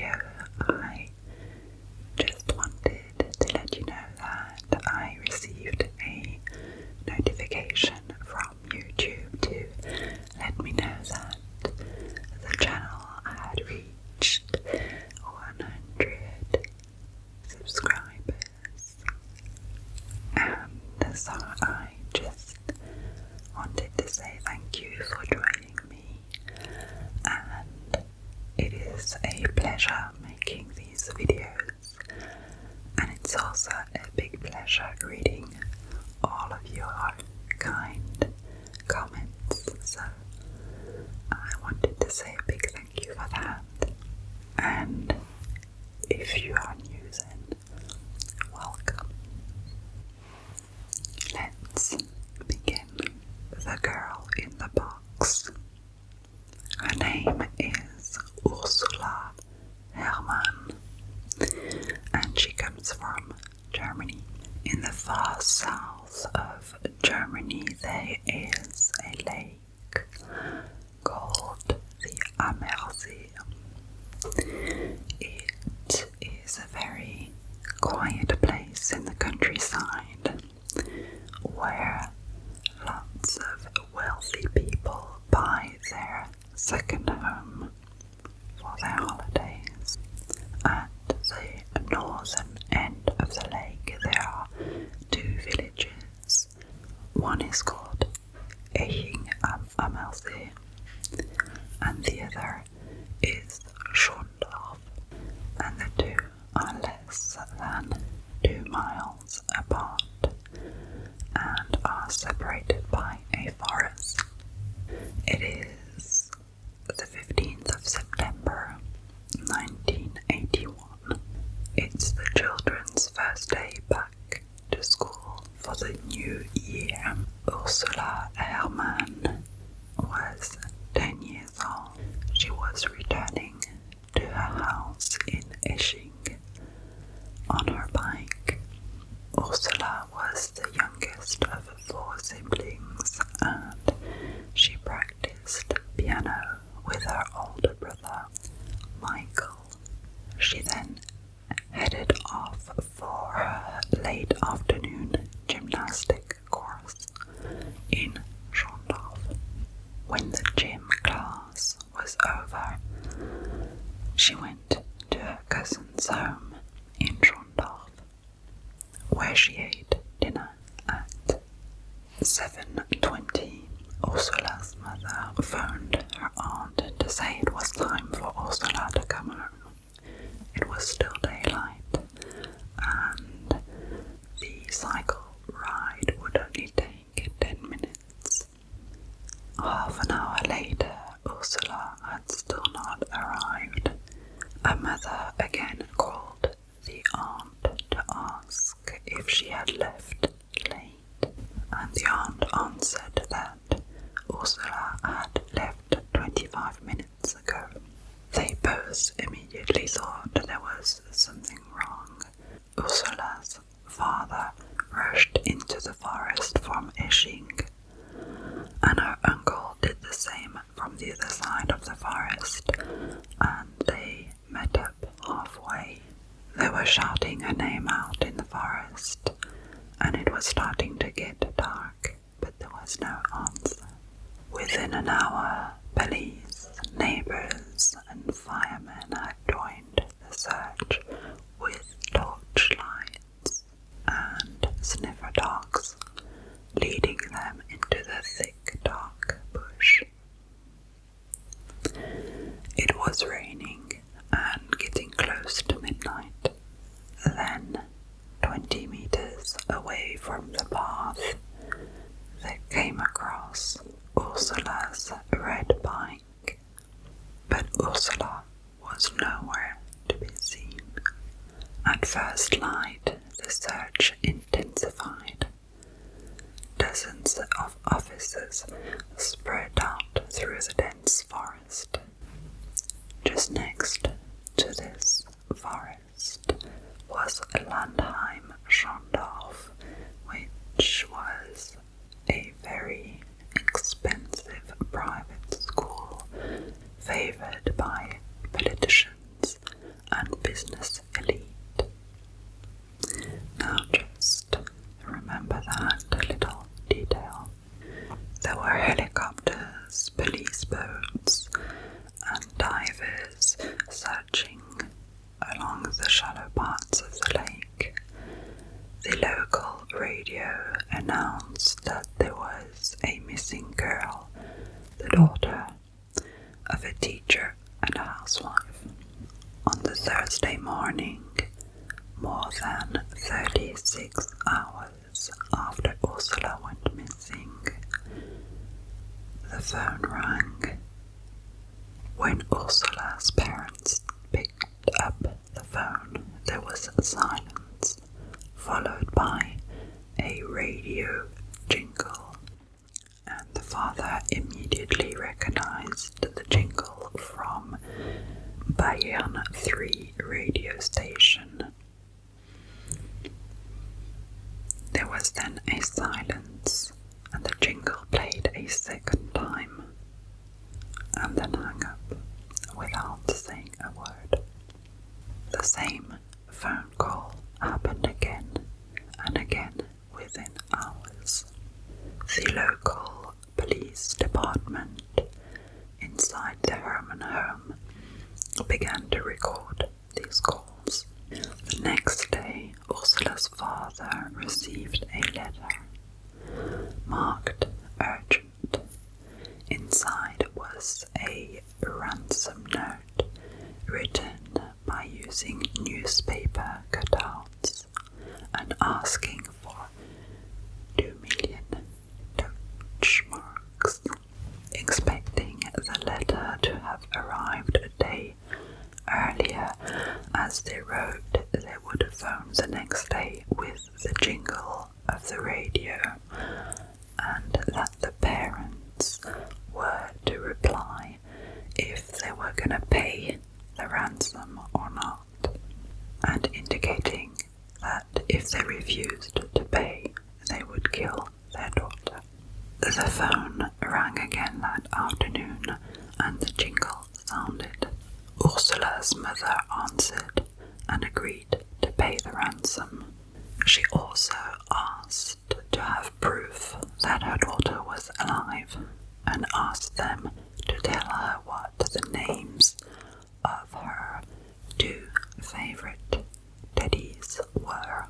video, I just wanted to let you know that I received a notification from YouTube to let me know that the channel had reached 100 subscribers, and so I just wanted to say thank you for joining me, and it is a pleasure making these videos, and it's also a big pleasure reading all of your kind comments, so I wanted to say a big thank you for that. And if you are new then, welcome. Let's begin. The girl in the box. Her name is Ursula Herrmann, and she comes from Germany. In the far south of Germany there is a lake called the Ammersee. It is a very quiet place in the countryside where lots of wealthy people buy their second home for their holidays. At the northern end of the lake there are two villages. One is called Eching am Ammersee and the other is Schondorf, and the two are less than 2 miles apart and are separated by a forest. It is the 15th of September 1981. It's the children's first day back to school for the new year. Ursula Herrmann was 10 years old. She was returning to her house in Eching on her bike. Ursula was the youngest of 4 siblings, and she practiced piano with her older brother, Michael. She then headed off for her late afternoon gymnastic course in Schondorf. When the gym class was over, she went to her cousin's home in Schondorf, where she ate dinner. At 7:20, Ursula's mother phoned her aunt to say it was time for Ursula to come home. It was still daylight, and the cycle ride would only take 10 minutes. Half an hour later, Ursula had still not arrived. Her mother again called the aunt to ask if she had left late, and the aunt answered that Ursula had left 25 minutes ago. They both immediately thought there was something wrong. Ursula's father rushed into the forest from Eching, and her uncle did the same from the other side of the forest, and they met up halfway. They were shouting her name out in the forest, and it was starting to get dark, but there was no answer. Within an hour, police, neighbors, and firemen had joined the search with torchlights and sniffer dogs, leading them into the thick, dark bush. It was raining and getting close to midnight. Then, 20 meters away from the path, they came across Ursula's red bike, but Ursula was nowhere to be seen. At first light, the search intensified. Dozens of officers spread out through the dense forest. Just next to this forest was Landheim Schondorf, which was a very expensive private school favored by politicians business elite. Now just remember that little detail. There were helicopters, police boats, and divers searching along the shallow parts of the lake. The local radio announced that there was a missing girl, the daughter of a teacher and a housewife. On the Thursday morning, more than 36 hours after Ursula went missing, the phone rang. When Ursula's parents picked up the phone, there was silence, followed by a radio jingle, and the father immediately recognized the jingle from Bayern 3 radio station. There was then a silence, and the jingle played a second time, and then hung up without saying a word. The same phone call happened again and again within hours. The local police department inside the Herrmann home began to record these calls. The next day, Ursula's father received a letter marked urgent. Inside was a ransom note written by using newspaper cutouts and asking for 2 million Deutschmarks. Expecting the letter to have arrived a day earlier, as they wrote they would phone the next day with the jingle of the radio, and that the parents were to reply if they were going to pay the ransom or not, and indicating that if they refused to pay, they would kill their daughter. The phone rang again that afternoon, and the jingle sounded. Ursula's mother answered and agreed to pay the ransom. She also asked to have proof that her daughter was alive, and asked them to tell her what the names of her 2 favorite teddies were.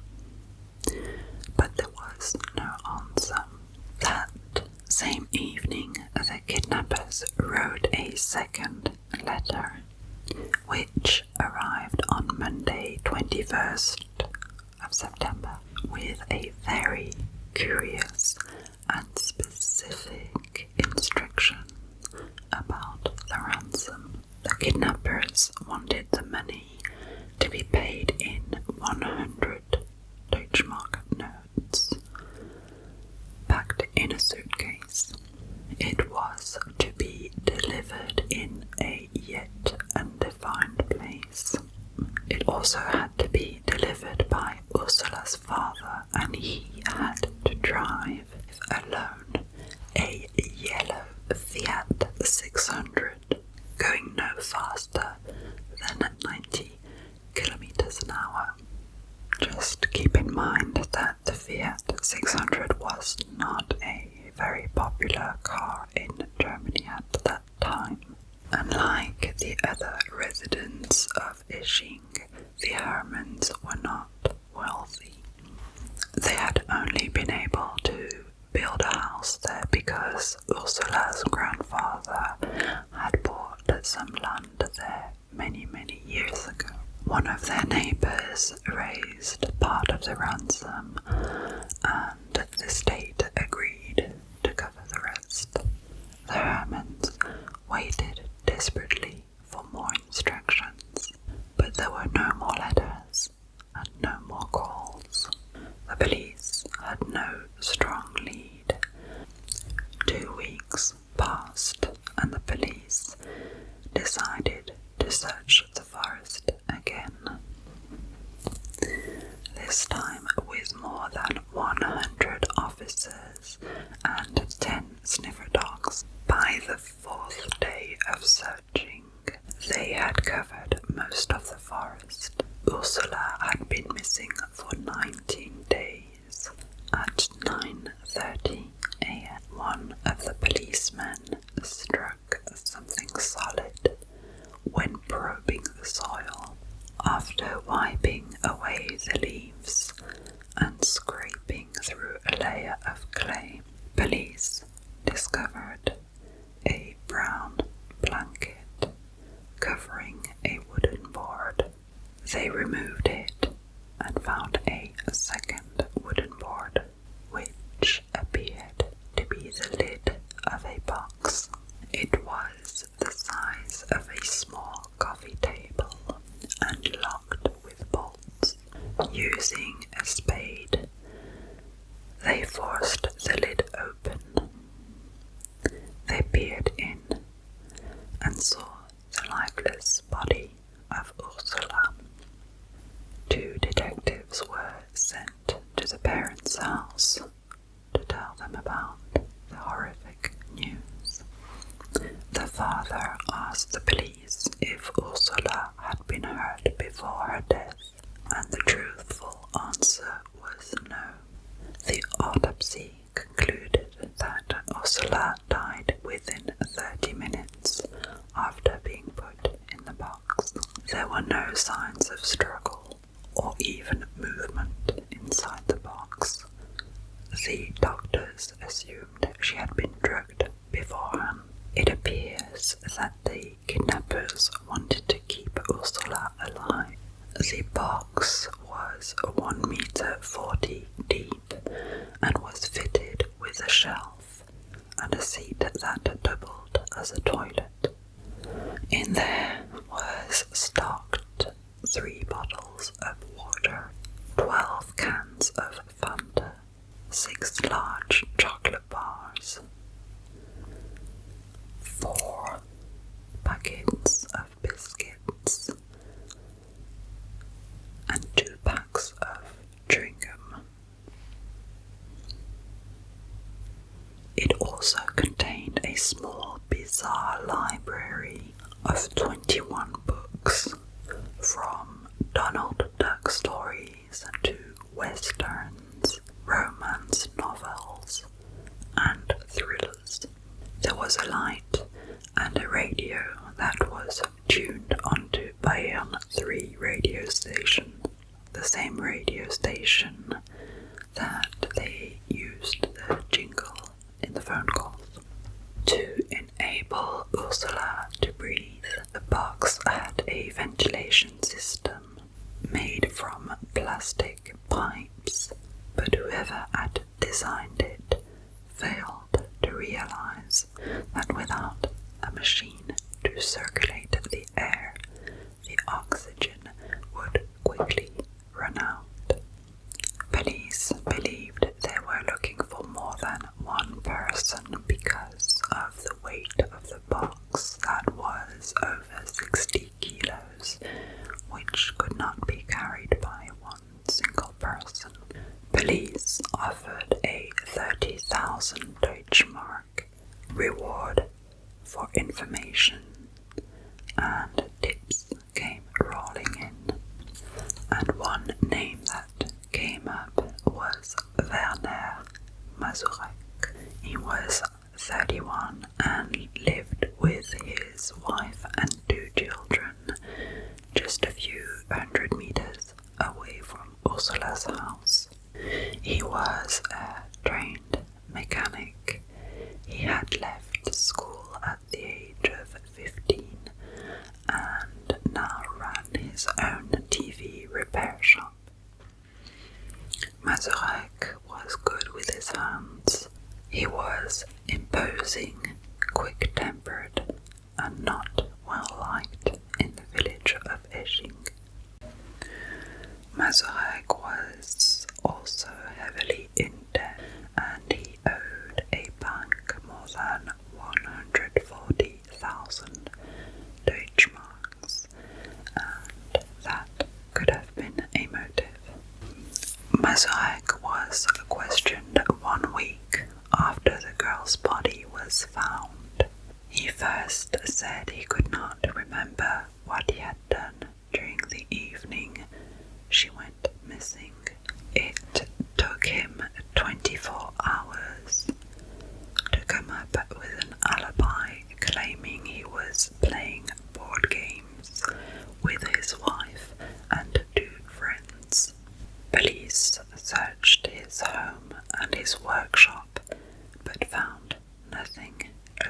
But there was no answer. That same evening, the kidnappers wrote a second letter, which arrived on Monday 21st of September, with a very curious and specific instruction about the ransom. The kidnappers wanted the money to be paid in 100 Deutschmark notes, packed in a suitcase. It was to be delivered in a yet undefined place. It also had to be delivered by Ursula's father, and he had to drive alone a yellow Fiat 600, going no faster than 90 kilometers an hour. Just keep in mind that the Fiat 600 was not a very popular car in Germany at that time. Unlike the other residents of Isching, the Herrmanns were not wealthy. They had only been able to build a house there because Ursula's grandfather had bought some land there many years ago. One of their neighbours raised part of the ransom, and the state agreed to cover the rest. The Herrmanns waited desperately for more instructions, but there were no more letters and no more calls. The police had no strong lead. 2 weeks passed, and the police decided to search the forest again. This time with more than 100 officers and 10 sniffer dogs. By the 4th day of searching, they had covered most of the forest. Ursula had been missing for 19 days. At 9:30 a.m., one of the policemen struck something solid when probing the soil. After wiping away the leaves and scraping through a layer of clay, police discovered a brown blanket covering a wooden board. They removed it and found a second wooden board, which appeared to be the lid of a box. It was the size of a small coffee table and locked with bolts. Using a spade, they forced the lid open. They peered in and saw the lifeless body of Ursula. 2 detectives were sent to the parents' house to tell them about the horrific news. The father asked the police if Ursula had been hurt before her death, and the truthful answer was no. The autopsy concluded that Ursula died within 30 minutes after being put in the box. There were no signs of struggle or even movement inside the box. The doctors assumed she had been drugged beforehand. It appears that the kidnappers wanted to keep Ursula alive. The box was 1.40 meters deep and was fitted with a shelf and a seat that doubled as a toilet. In there was stocked 3 bottles of water, 12 cans of Fanta, 6 large chocolate bars, 4 packets of biscuits, and 2 packs of chewing gum. It also contained a small, bizarre library of 21 books, from Donald Duck stories to westerns, romance novels, and thrillers. There was a light and a radio that was tuned onto Bayern 3 radio station, the same radio station that they used the jingle in the phone calls. To enable Ursula to breathe, the box had a ventilation system made from plastic pipes, but whoever had designed it failed to realize that without a machine to circulate the air, the oxygen would quickly run out. Police believed they were looking for more than one person because of the weight of the box that was over 60 kilos, which could not be carried by one single person. Police offered a 30,000 Deutschmark reward for information, and tips came rolling in. And one name that came up was Werner Mazurek. He was 31 and lived with his wife and 2 children just a few hundred meters away from Ursula's house. He was a trained mechanic. He had left school at the age of 15 and now ran his own TV repair shop. Mazurek was good with his hands. He was imposing, quick-tempered, and not well-liked in the village of Esching. Mazurek was also heavily in debt, and he owed a bank more than 140,000 Deutschmarks, and that could have been a motive. Mazurek was questioned 1 week after the girl's body was found. He first said he could not remember what he had done during the evening his home and his workshop, but found nothing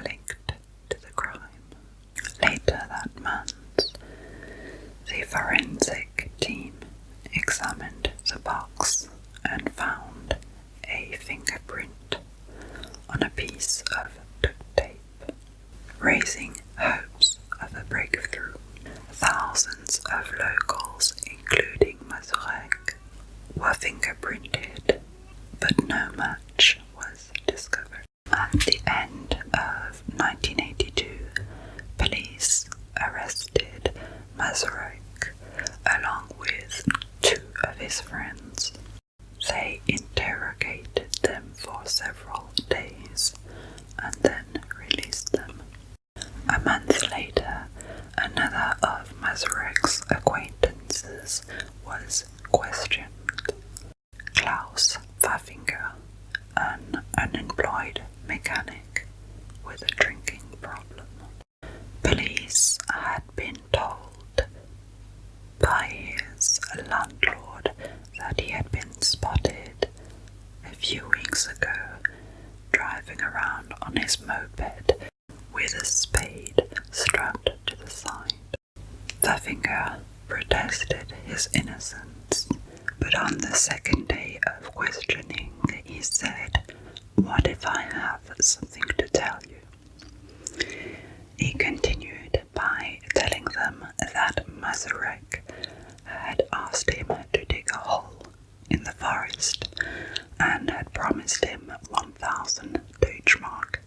linked to the crime. Later that month, the forensic team examined the box and found a fingerprint on a piece of duct tape, raising hopes of a breakthrough. Thousands of locals, including Mazurek, were fingerprinted, but no match was discovered. At the end of 1982, police arrested Mazurek along with two of his friends. They interrogated them for several days and then released them. A month later, another of Mazurek's acquaintances was questioned. Klaus Pfaffinger, an unemployed mechanic with a drinking problem. Police had been told by his landlord that he had been spotted a few weeks ago driving around on his moped with a spade strapped to the side. Pfaffinger protested his innocence, but on the second day of questioning he said, "What if I have something to tell you?" He continued by telling them that Mazurek had asked him to dig a hole in the forest and had promised him 1,000 Deutschmark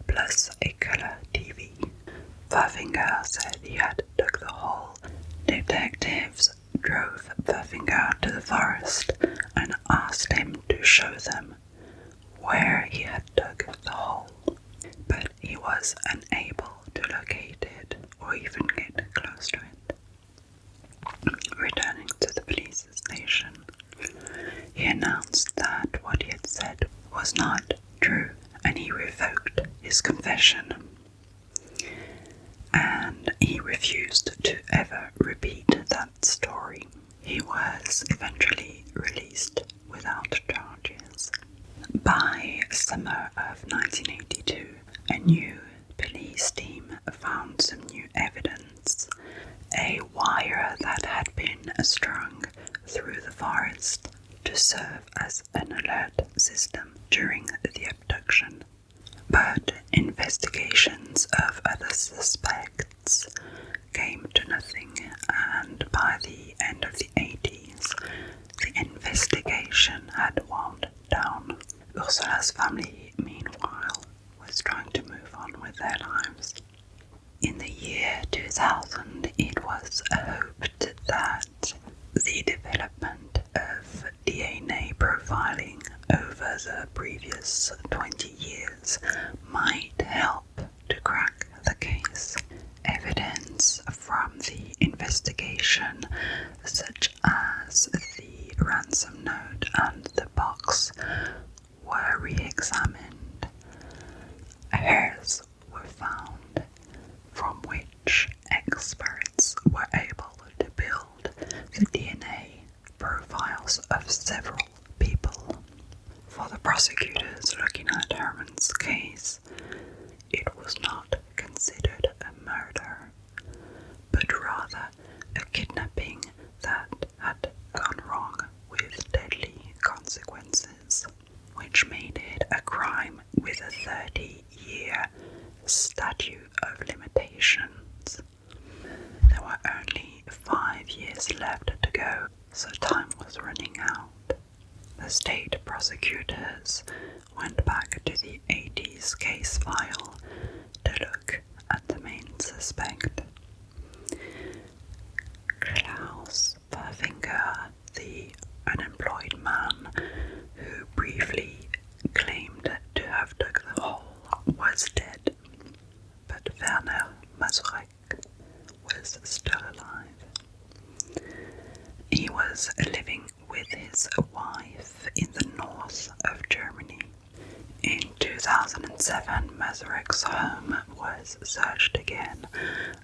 plus a colour TV. Pfaffinger said he had dug the hole. Detectives drove Pfaffinger to the forest and asked him to show them where he had dug the hole, but he was unable to locate it or even get close to it. Returning to the police station, he announced that what he had said was not true and he revoked his confession. And he refused to ever repeat that story. He was eventually released without charges. By summer of 1982, a new police team found some new evidence. A wire that had been strung through the forest to serve as an alert system during the abduction. But investigations of other suspects came to nothing, and by the end of the 80s, the investigation had wound down. Ursula's family, meanwhile, was trying to move on with their lives. In the year 2000, it was hoped that the development of DNA profiling over the previous 20 years might help to crack the case. Evidence from the investigation, such as the ransom note and the box, were re-examined. Hairs were found, from which experts were able to build the DNA profiles of several people. For the prosecutors looking at Herrmann's case, it was not considered a murder, but rather a kidnapping that had gone wrong with deadly consequences, which made it a crime with a 30-year statute of limitations. There were only 5 years left to go, so time was running out. The state prosecutors went back to the 80s case file to look at the main suspect. Klaus Pfaffinger, the unemployed man who briefly claimed to have dug the hole, was dead, but Werner Mazurek was still alive. He was living with his wife in the north of Germany. In 2007, Mazurek's home was searched again,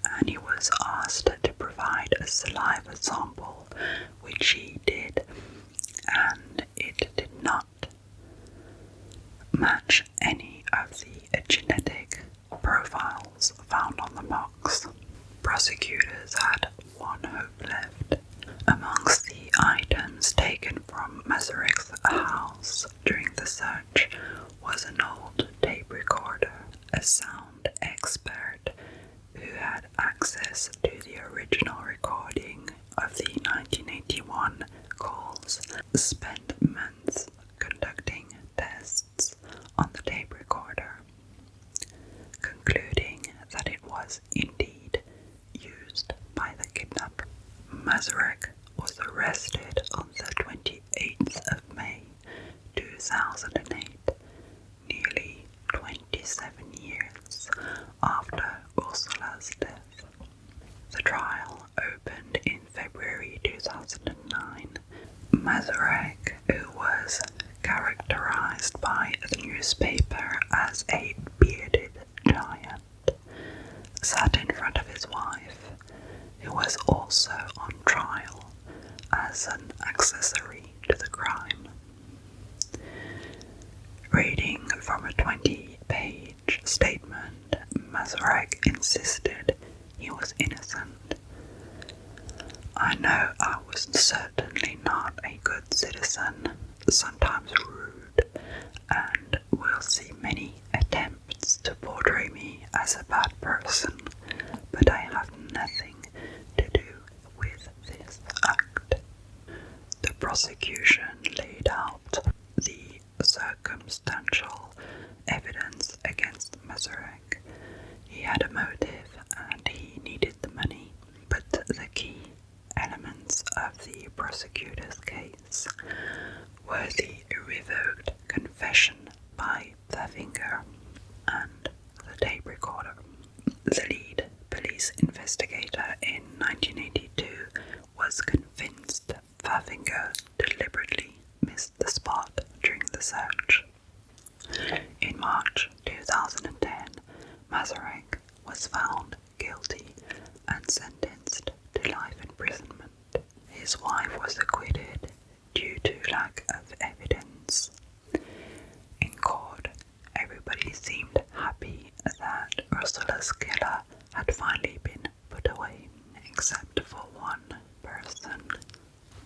and he was asked to provide a saliva sample, which he did, and it did not 1981 calls spent months conducting tests on the tape recorder, concluding that it was indeed used by the kidnapper. Mazurek was arrested on the 28th of May 2008, nearly 27 years after Ursula's death. The trial opened in February 2009. Mazurek, who was characterized by the newspaper as a bearded giant, sat in front of his wife, who was also on trial as an accessory to the crime. Reading from a 20-page statement, Mazurek insisted he was innocent. "I know I was certainly not a good citizen, sometimes rude, and will see many attempts to portray me as a bad person, but I have nothing to do with this act." The prosecution laid out the circumstantial evidence against Mazurek. He had a motive and he needed the money, but the key elements of the prosecutor's case were the revoked confession by Pfeffinger and the tape recorder. The lead police investigator in 1982 was convinced Pfeffinger deliberately missed the spot during the search. In March 2010, Mazurek was found guilty and sentenced to life imprisonment. His wife was acquitted due to lack of evidence. In court, everybody seemed happy that Ursula's killer had finally been put away, except for one person,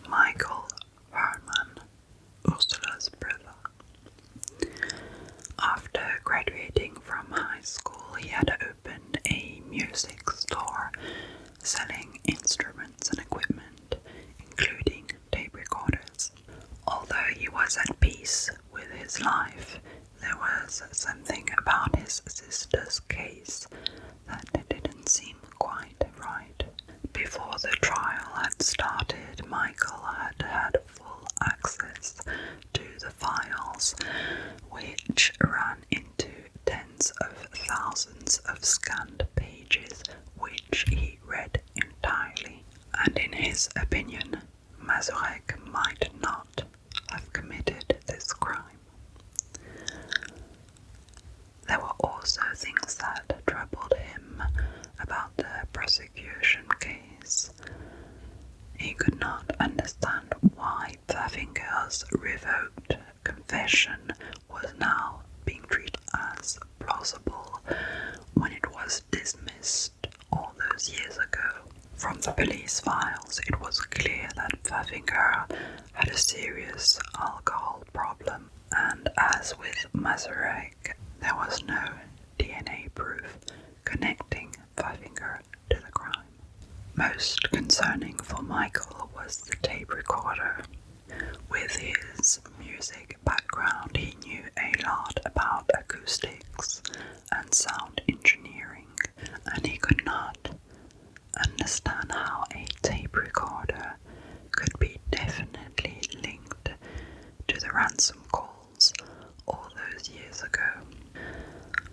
Michael Herrmann, Ursula's brother. After graduating from high school, he had opened a music store selling instruments and equipment, including tape recorders. Although he was at peace with his life, there was something about his sister's case that didn't seem quite right. Before the trial had started, Michael had had full access to the files, which ran into tens of thousands of scanned pages, which he read entirely. And in his opinion, Mazurek might not have committed this crime. There were also things that troubled him about the prosecution case. He could not understand why Pfeffinger's revoked confession was now being treated as plausible when it was dismissed all those years ago. From the police files, it was clear that Pfeffinger had a serious alcohol problem, and as with Mazurek, there was no DNA proof connecting Pfeffinger to the crime. Most concerning for Michael was the tape recorder. With his music background, he knew a lot about acoustics and sound engineering, and he could not understand how a tape recorder could be definitely linked to the ransom calls all those years ago.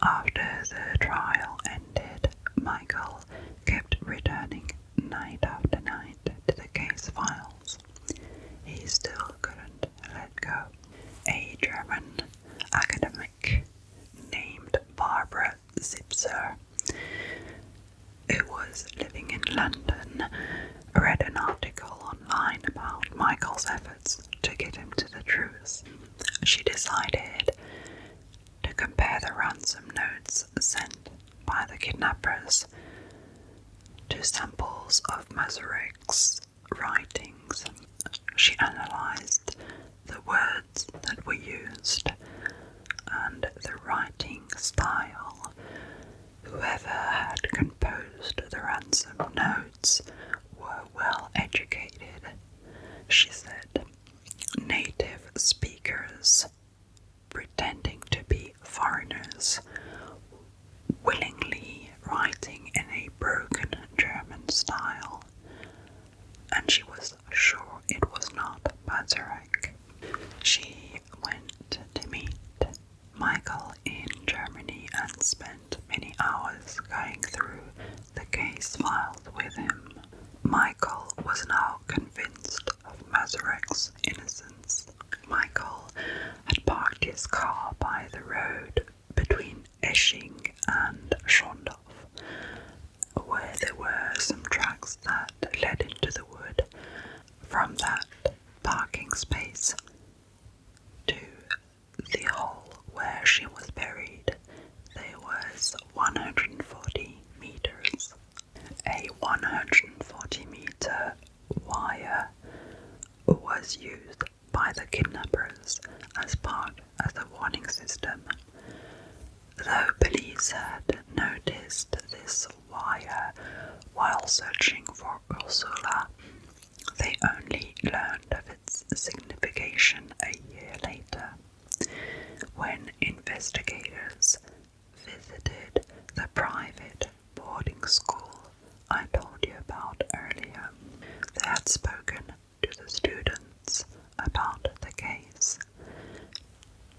After the trial ended, Michael kept returning night after night to the case files. He still couldn't let go. A German academic named Barbara Zipser, who was living in London, read an article online about Michael's efforts to get him to the truth. She decided to compare the ransom notes sent by the kidnappers to samples of Mazurek's writings. She analyzed the words that were used and the writing style. Whoever had composed the ransom notes were well educated sure it was not Mazurek. She went to meet Michael in Germany and spent many hours going through the case files with him. Michael was now convinced of Mazurek's innocence. Michael had parked his car by the road between Esching and Schondorf, where there were some tracks that led into the wood. From that parking space to the hole where she was buried, there was 140 meters. A 140-meter wire was used by the kidnappers as part of the warning system. Though police had noticed this wire while searching for Ursula, they only learned of its signification a year later, when investigators visited the private boarding school I told you about earlier. They had spoken to the students about the case.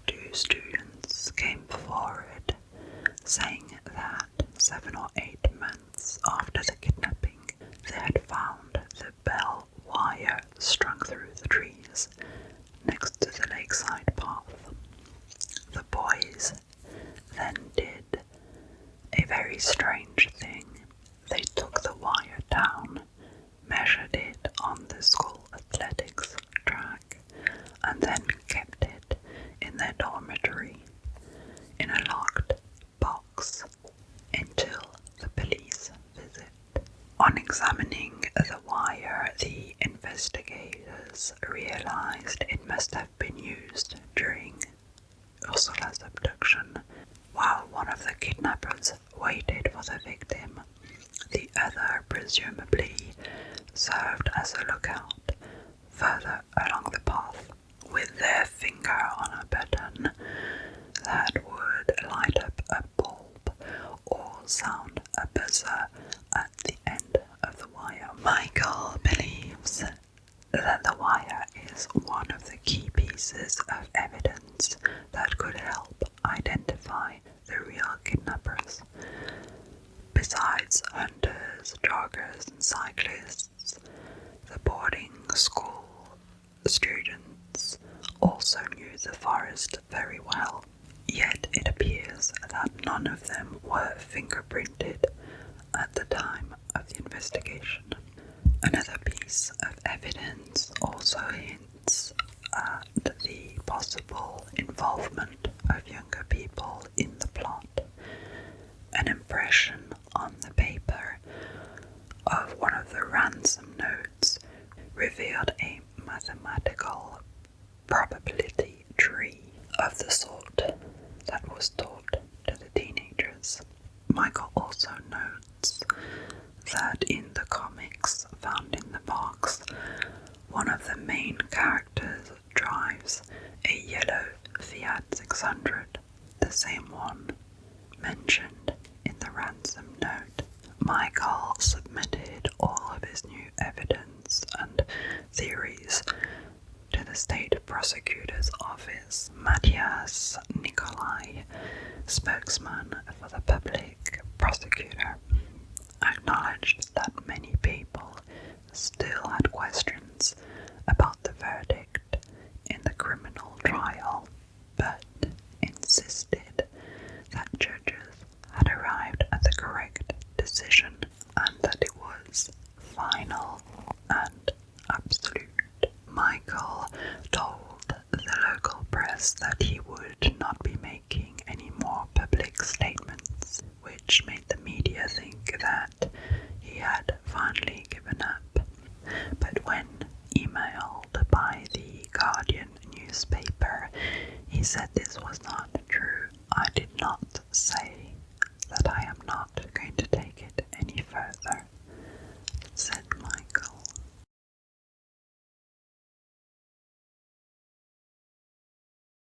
2 students came forward saying that 7 or 8 months after the kidnapping, they had found the bell wire strung through the trees next to the lakeside path. The boys then did a very strange thing. They took the wire down, measured it on the school athletics track, and then kept it in their dormitory in a locked box until the police visit. On examining the wire, the investigators realized it must have been used during Ursula's abduction. While one of the kidnappers waited for the victim, the other presumably served as a lookout further along the path, with their finger on a button that would light up a bulb or sound a buzzer at the end of the wire. Michael believes that the wire is one of the key pieces of evidence that could help identify the real kidnappers. Besides hunters, joggers, and cyclists, the boarding school students also knew the forest very well. Yet it appears that none of them were fingerprinted at the time of the investigation. Another piece of evidence also hints at the possible involvement of younger people in the plot. An impression on the paper of one of the ransom notes revealed a mathematical probability tree of the sort that was taught to the teenagers. Michael also notes that in the comics found in the box, one of the main characters drives a yellow Fiat 600, the same one mentioned in the ransom note. Michael submitted all of his new evidence and theories to the state prosecutor's office. Matthias Nikolai, spokesman for the public prosecutor, acknowledged that many people still had questions about the verdict in the criminal trial, but insisted that judges had arrived at the correct decision and that it was final and absolute. Michael told the local press that he would not be making any more public statements, which made the media think that he had finally given up. But when emailed by the Guardian newspaper, he said this was not true. I did not say